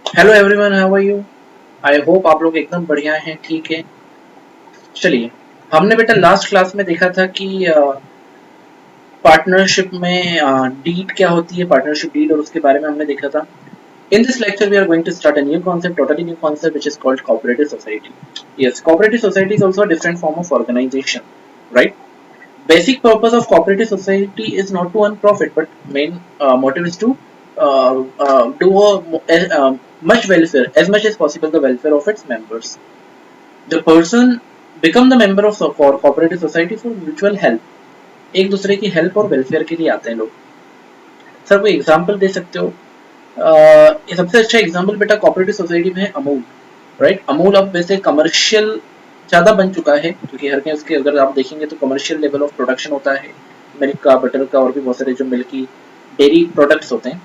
Hello everyone, how are you? I hope आप लोग एकदम बढ़िया हैं, ठीक है। चलिए, हमने बेटा लास्ट क्लास में देखा था कि पार्टनरशिप में डीड क्या होती है, पार्टनरशिप डीड, और उसके बारे में हमने देखा था। In this lecture, we are going to start a new concept, totally new concept, which is called cooperative society. Yes, cooperative society is also a different form of organization, right? Basic purpose of cooperative society is not to earn profit, but main motive is to do much welfare, as much as possible, the welfare of its members. The person become the member of for cooperative society for mutual help. एक दूसरे की help और welfare के लिए आते हैं लोग। Sir कोई एग्जांपल दे सकते हो? ये सबसे अच्छा एग्जांपल बेटा कोऑपरेटिव सोसाइटी में है अमूल। राइट, अमूल अब वैसे कमर्शियल ज्यादा बन चुका है, क्योंकि हर कहीं उसके अगर आप देखेंगे तो कमर्शियल लेवल ऑफ प्रोडक्शन होता है मिल्क का, बटर का, और भी बहुत सारे जो मिल्क की डेयरी प्रोडक्ट्स होते हैं।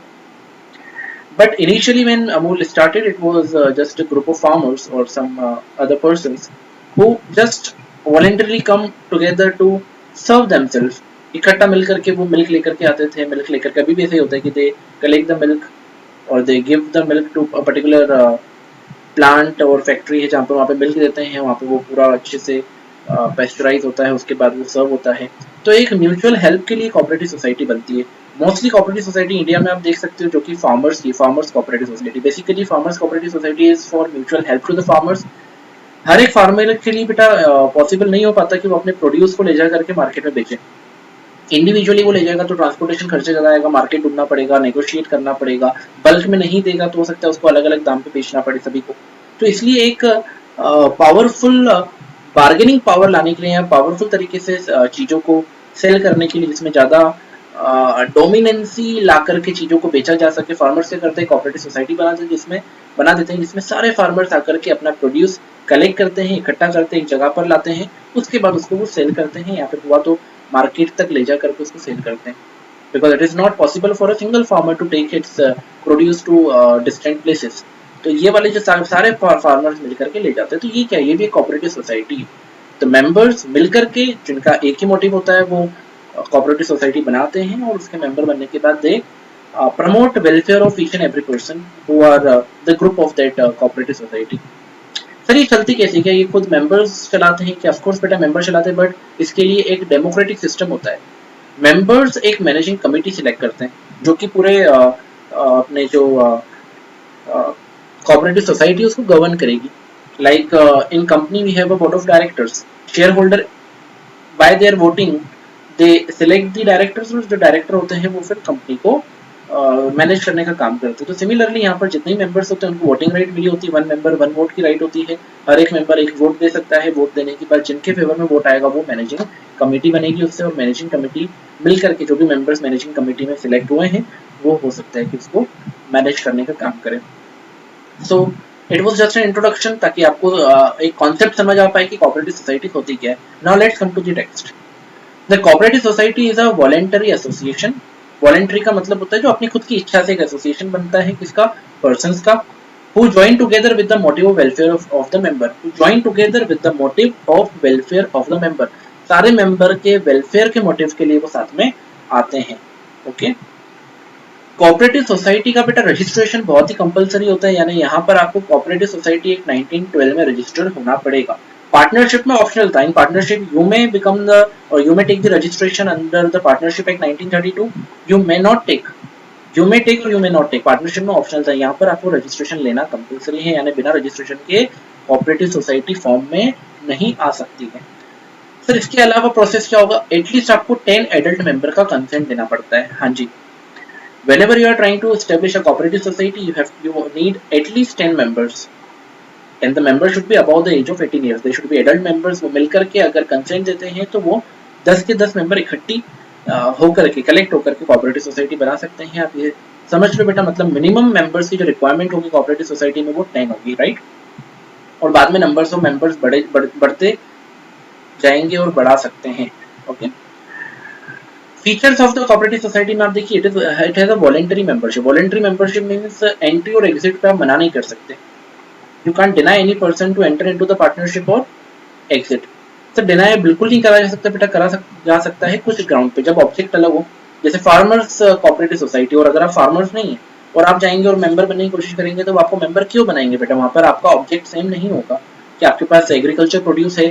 But initially, when Amul started, it was just a group of farmers or some other persons who just voluntarily come together to serve themselves. इकट्ठा मिल करके वो मिल्क लेकर के आते थे, मिल्क लेकर के अभी भी ऐसे ही होता है कि दे कलेक्ट द मिल्क और they give the milk to a particular plant और फैक्ट्री है जहाँ पर वहाँ पे मिल्क देते हैं, वहाँ पे वो पूरा अच्छे से पेस्चराइज होता है, उसके बाद वो सर्व होता है। तो एक म्यूचुअल हेल्प के लिए कोऑपरेटिव सोसाइटी बनती है। मोस्टली कोऑपरेटिव सोसाइटी इंडिया में आप देख सकते हो जो कि फार्मर्स की, farmers cooperative society, basically farmers cooperative society is for mutual help to the farmers. हर एक फार्मर के लिए बेटा पॉसिबल नहीं हो पाता कि वो अपने प्रोड्यूस को ले जा करके मार्केट में बेचे। इंडिविजुअली वो ले जाएगा तो ट्रांसपोर्टेशन खर्चे ज्यादा आएगा, मार्केट ढूंढना पड़ेगा, नेगोशिएट करना पड़ेगा। बल्क में नहीं देगा तो हो सकता है उसको अलग अलग दाम पे बेचना पड़े सभी को। तो इसलिए एक पावरफुल बार्गेनिंग पावर लाने के लिए या पावरफुल तरीके से चीजों को सेल करने के लिए, जिसमें ज्यादा डोमिनेंसी ला करके चीजों को बेचा जा सके, फार्मर्स क्या करते हैं, कोऑपरेटिव सोसाइटी बना देते हैं जिसमें सारे फार्मर्स आकर के अपना प्रोड्यूस कलेक्ट करते हैं, इकट्ठा करते हैं, एक जगह पर लाते हैं, उसके बाद उसको वो सेल करते हैं, या फिर हुआ तो मार्केट तक ले जा करके उसको सेल करते हैं। Because it is not possible for a single farmer to take its produce to distant places. तो ये वाले जो सारे फार्मर्स मिलकर के ले जाते हैं, तो ये क्या है, ये भी एक कोऑपरेटिव सोसाइटी है। तो मेंबर्स मिलकर के, जिनका एक ही मोटिव होता है, वो कोऑपरेटिव सोसाइटी बनाते हैं, और उसके मेंबर बनने के बाद दे promote welfare of each and every person who are the group of that cooperative society. Sir ये चलती कैसे, क्या ये खुद मेंबर्स चलाते हैं? क्या? ऑफ कोर्स बेटा मेंबर चलाते हैं, बट इसके लिए एक डेमोक्रेटिक सिस्टम होता है। मेंबर्स एक मैनेजिंग कमेटी सिलेक्ट करते हैं जो कि पूरे अपने जो कोऑपरेटिव सोसाइटी उसको गवर्न करेगी। Like in company we have a board of directors, shareholder by their voting they select the directors, और जो डायरेक्टर होते हैं वो फिर कंपनी को मैनेज करने का काम करते हैं। तो सिमिलरली यहाँ पर जितने मेंबर्स होते हैं उनको वोटिंग राइट मिली होती है, वन मेंबर वन वोट की राइट होती है। हर एक मेंबर एक वोट दे सकता है, वोट देने के बाद जिनके फेवर में वोट आएगा वो मैनेजिंग कमेटी बनेगी उससे, और मैनेजिंग कमेटी मिल करके जो भी मेंबर्स मैनेजिंग कमेटी में सिलेक्ट हुए हैं वो हो सकता है कि उसको मैनेज करने का काम करें। So it was just an introduction, ताकि आपको एक कॉन्सेप्ट समझ आ पाए कि कोऑपरेटिव सोसाइटी होती क्या है। Now let's come to the text. The cooperative society is a voluntary association. Voluntary का मतलब होता है जो अपनी खुद की इच्छा से एक एसोसिएशन बनता है, किसका? पर्संस का। who join together with the motive of welfare of the member, who join together with the motive of welfare of the member, सारे मेंबर के वेलफेयर के मोटिव के लिए वो साथ में आते हैं। ओके, कोऑपरेटिव सोसाइटी का बेटा रजिस्ट्रेशन बहुत ही कंपलसरी होता है, यानी यहाँ पर आपको कोऑपरेटिव सोसाइटी एक 1912 में रजिस्टर होना पड़ेगा। पार्टनरशिप में ऑप्शनल था। In partnership you may become the और you may take the registration under the partnership act 1932, you may not take, you may take और you may not take. Partnership में optional था, यहाँ पर आपको रजिस्ट्रेशन लेना कंपलसरी है, यानी बिना रजिस्ट्रेशन के कोऑपरेटिव सोसाइटी फॉर्म में नहीं आ सकती है। सर इसके अलावा प्रोसेस क्या होगा? एटलीस्ट आपको 10 एडल्ट मेंबर का कंसेंट देना पड़ता है। हाँ जी, whenever you are trying to establish a cooperative society, you need at least 10 members, and the members should be above the age of 18 years. They should be adult members। वो मिलकर के अगर consent देते हैं तो वो 10 के 10 मेंबर इकट्ठी होकर के, कलेक्ट होकर के कोऑपरेटिव सोसाइटी बना सकते हैं। आप ये समझ लो बेटा, मतलब मिनिमम मेंबर्स की जो रिक्वायरमेंट होगी कोऑपरेटिव सोसाइटी में वो 10 होगी, राइट। और बाद में नंबर्स ऑफ मेंबर्स बढ़ते जाएंगे और बढ़ा सकते हैं। Okay, features of the cooperative society में आप देखिए, it has a voluntary membership. Voluntary membership means entry और एग्जिट पे आप मना नहीं कर सकते। You can deny any person to enter into the partnership और एग्जिट। तो डिनाई बिल्कुल नहीं करा जा सकता बेटा, जा सकता है कुछ ग्राउंड पे, जब ऑब्जेक्ट अलग हो। जैसे फार्मर्स कोऑपरेटिव सोसाइटी, और अगर आप फार्मर्स नहीं है और आप जाएंगे और मेंबर बनने की कोशिश करेंगे, तो आपको मेंबर क्यों बनाएंगे बेटा? वहाँ पर आपका ऑब्जेक्ट सेम नहीं होगा कि आपके पास एग्रीकल्चर प्रोड्यूस है,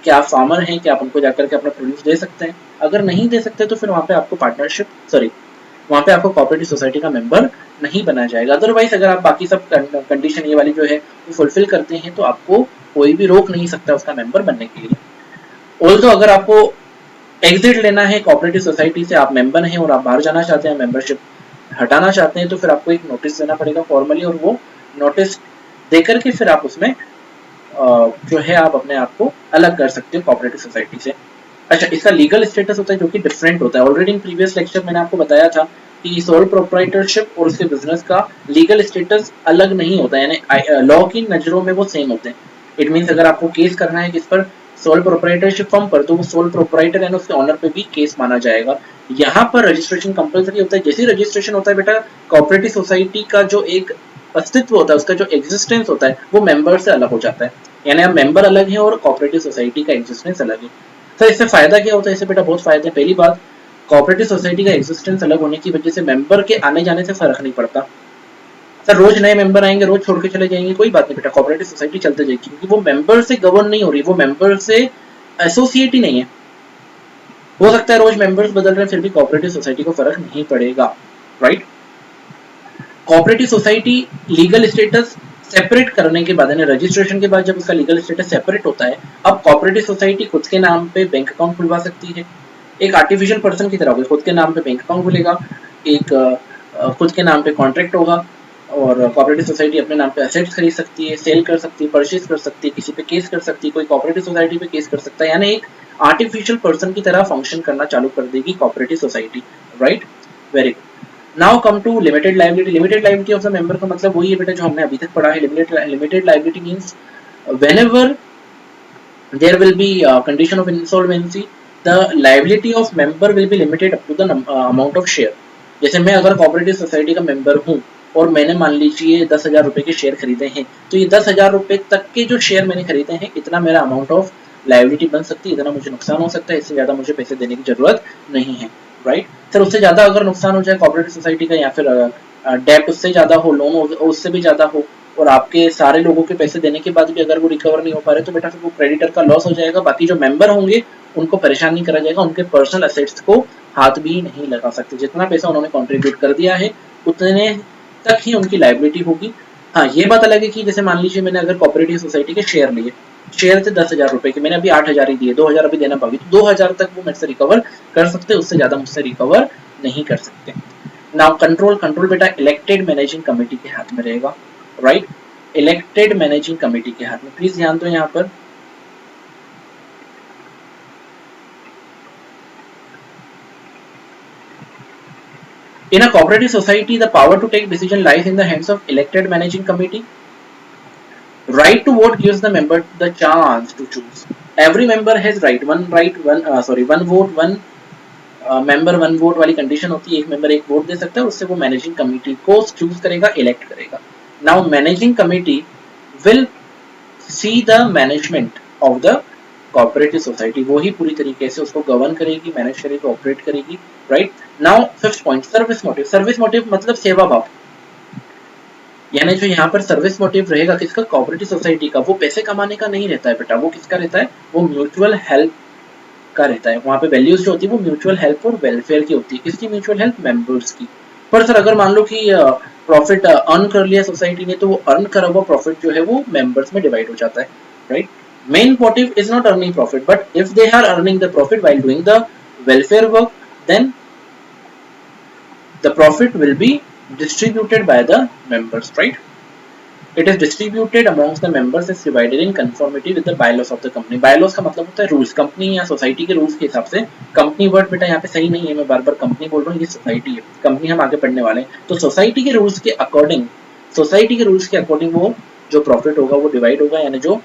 क्या आप फार्मर हैं, क्या आप उनको जाकर के अपना प्रोड्यूस दे सकते हैं? अगर नहीं दे सकते तो फिर वहाँ पे आपको पार्टनरशिप वहाँ पे आपको कोऑपरेटिव सोसाइटी का मेंबर नहीं बना जाएगा। अदरवाइज अगर आप बाकी सब कंडीशन ये वाली जो है वो फुलफिल करते हैं तो आपको कोई भी रोक नहीं सकता उसका मेंबर बनने के लिए। ऑल्सो अगर आपको एग्जिट लेना है कोऑपरेटिव सोसाइटी से, आप मेंबर हैं और आप बाहर जाना चाहते हैं, मेंबरशिप हटाना चाहते हैं, तो फिर आपको एक नोटिस देना पड़ेगा फॉर्मली, और वो नोटिस देकर के फिर आप उसमें जो है आप अपने आप को अलग कर सकते हो कोऑपरेटिव सोसाइटी से। अच्छा, इसका लीगल स्टेटस होता है जो कि डिफरेंट होता है। ऑलरेडी इन प्रीवियस लेक्चर मैंने आपको बताया था कि सोल प्रोप्राइटरशिप और उसके बिजनेस का लीगल स्टेटस अलग नहीं होता है, यानी लॉ की नजरों में वो सेम होते हैं। इट मीन्स अगर आपको केस करना है किस पर, सोल प्रोप्राइटरशिप फर्म पर, तो वो सोल प्रोप्राइटर है ना उसके ऑनर पे भी केस माना जाएगा। यहाँ पर रजिस्ट्रेशन कंपलसरी होता है। जैसे रजिस्ट्रेशन होता है बेटा, कोऑपरेटिव सोसाइटी का जो एक अस्तित्व होता है, उसका जो एग्जिस्टेंस होता है वो मेंबर से अलग हो जाता है, यानी आप मेंबर अलग है और कोऑपरेटिव सोसाइटी का एग्जिस्टेंस अलग है। तो इससे फायदा क्या होता है? इससे बेटा बहुत फायदे हैं। पहली बात, कोऑपरेटिव सोसाइटी का एग्जिस्टेंस अलग होने की वजह से मेंबर के आने जाने से फर्क नहीं पड़ता। सर रोज नए मेंबर आएंगे, रोज छोड़ के चले जाएंगे, कोई बात नहीं बेटा, कोऑपरेटिव सोसाइटी चलते जाएगी, क्योंकि वो मेंबर से गवर्न नहीं हो रही, वो मेंबर से एसोसिएट ही नहीं है। हो सकता है रोज मेंबर्स बदल रहे हैं, फिर भी कोऑपरेटिव सोसाइटी को फर्क नहीं पड़ेगा, right. Cooperative society legal status separate करने के बाद, यानी रजिस्ट्रेशन के बाद जब उसका लीगल स्टेटस सेपरेट होता है, अब कोऑपरेटिव सोसाइटी खुद के नाम पे बैंक अकाउंट खुलवा सकती है। एक आर्टिफिशियल पर्सन की तरह होगा, खुद के नाम पे बैंक अकाउंट खुलेगा, एक खुद के नाम पे कॉन्ट्रैक्ट होगा, और कोऑपरेटिव सोसाइटी अपने नाम पे एसेट्स खरीद सकती है, सेल कर सकती है, परचेज कर सकती है, किसी पे केस कर सकती है, कोई कोऑपरेटिव सोसाइटी पे केस कर सकता है, यानी एक आर्टिफिशियल पर्सन की तरह फंक्शन करना चालू कर देगी cooperative society, right. Very good. Now come to limited liability. Limited liability of the member का मतलब वही है बेटा जो हमने अभी तक पढ़ा है। Limited liability means whenever there will be a condition of insolvency, the liability of member will be limited up to the amount of share। जैसे मैं अगर कोऑपरेटिव सोसाइटी का मेंबर हूँ और मैंने मान लीजिए 10,000 रुपए के शेयर खरीदे हैं, तो ये 10,000 रुपए तक के जो शेयर मैंने खरीदे हैं, इतना मेरा अमाउंट ऑफ लायबिलिटी बन सकती है, इतना मुझे नुकसान हो सकता है, इससे ज्यादा मुझे पैसे देने की जरूरत नहीं है, राइट। सर उससे ज्यादा अगर नुकसान हो जाए कोऑपरेटिव सोसाइटी का, या फिर डेट उससे ज्यादा हो, लोन उससे भी ज्यादा हो, और आपके सारे लोगों के पैसे देने के बाद भी अगर वो रिकवर नहीं हो पा रहे, तो बेटा फिर वो क्रेडिटर का लॉस हो जाएगा। बाकी जो मेंबर होंगे उनको परेशान नहीं करा जाएगा, उनके पर्सनल असेट्स को हाथ भी नहीं लगा सकते। जितना पैसा उन्होंने कंट्रीब्यूट कर दिया है उतने तक ही उनकी लायबिलिटी होगी। हाँ, ये बात अलग है कि जैसे मान लीजिए मैंने अगर कोऑपरेटिव सोसाइटी के शेयर लिए, शेयर थे 10,000 रुपए के, मैंने अभी 8,000 ही दिए, 2,000 अभी देना बाकी, तो 2,000 तक वो मेरे से रिकवर कर सकते, उससे ज्यादा मुझसे रिकवर नहीं कर सकते। नाउ कंट्रोल बेटा इलेक्टेड मैनेजिंग कमेटी के हाथ में रहेगा, राइट। इलेक्टेड मैनेजिंग कमेटी के हाथ में, प्लीज ध्यान दो यहाँ पर। In a cooperative society, the power to take decision lies in the hands of elected managing committee. Right to vote gives the member the chance to choose. Every member has one vote, one member one vote वाली condition होती है, एक member एक vote दे सकता है, उससे वो managing committee को चूज करेगा, इलेक्ट करेगा। Now managing committee will see the management of the cooperative society, वो ही पूरी तरीके से उसको गवर्न करेगी, मैनेज करेगी, ऑपरेट करेगी, right. Now fifth point, service motive. Service motive मतलब सेवा भाव, यानी जो यहाँ पर सर्विस मोटिव रहेगा किसका, कोऑपरेटिव सोसाइटी का, वो पैसे कमाने का नहीं रहता है बेटा, वो किसका रहता है, वो म्यूचुअल हेल्प का रहता है। वहाँ पे वैल्यूज जो होती है वो म्यूचुअल हेल्प और वेलफेयर की होती है। किसकी म्यूचुअल हेल्प, मेंबर्स की। पर सर अगर मान लो कि प्रॉफिट अर्न कर लिया सोसाइटी ने, तो वो अर्न करा हुआ प्रॉफिट जो है वो मेंबर्स में डिवाइड हो जाता है, right. Main motive is not earning profit, but if they are earning the profit while doing the welfare work, then the profit will be distributed by the members, right? It is distributed amongst the members is divided in conformity with the bylaws of the company. bylaws का मतलब होता है rules, company या society के rules के हिसाब से। Company word बेटा यहाँ पे सही नहीं है, मैं बार बार कंपनी बोल रहा हूँ, ये सोसाइटी है, कंपनी हम आगे पढ़ने वाले हैं। तो सोसाइटी के रूल्स के अकॉर्डिंग, सोसाइटी के रूल्स के अकॉर्डिंग वो जो प्रॉफिट होगा वो डिवाइड होगा, यानी जो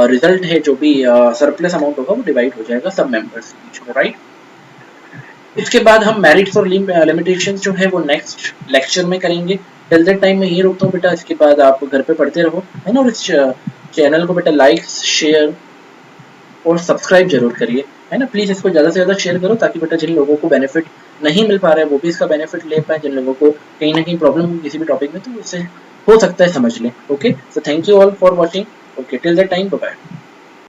रिजल्ट है, जो भी सरप्लस अमाउंट होगा वो डिवाइड हो जाएगा सब मेंबर्स के बीच में, राइट। इसके बाद हम मेरिट्स और लिमिटेशंस जो है वो नेक्स्ट लेक्चर में करेंगे। टिल दैट टाइम मैं यही रोकता हूँ बेटा, इसके बाद आप घर पे पढ़ते रहो, है ना। और इस चैनल को बेटा लाइक, शेयर और सब्सक्राइब जरूर करिए, है ना। प्लीज इसको ज़्यादा से ज़्यादा शेयर करो, ताकि बेटा जिन लोगों को बेनिफिट नहीं मिल पा रहा है वो भी इसका बेनिफिट ले पाए, जिन लोगों को कहीं ना कहीं प्रॉब्लम हो किसी भी टॉपिक में तो उससे हो सकता है समझ लें। Okay, so thank you all for watching. Okay, till that time bye bye.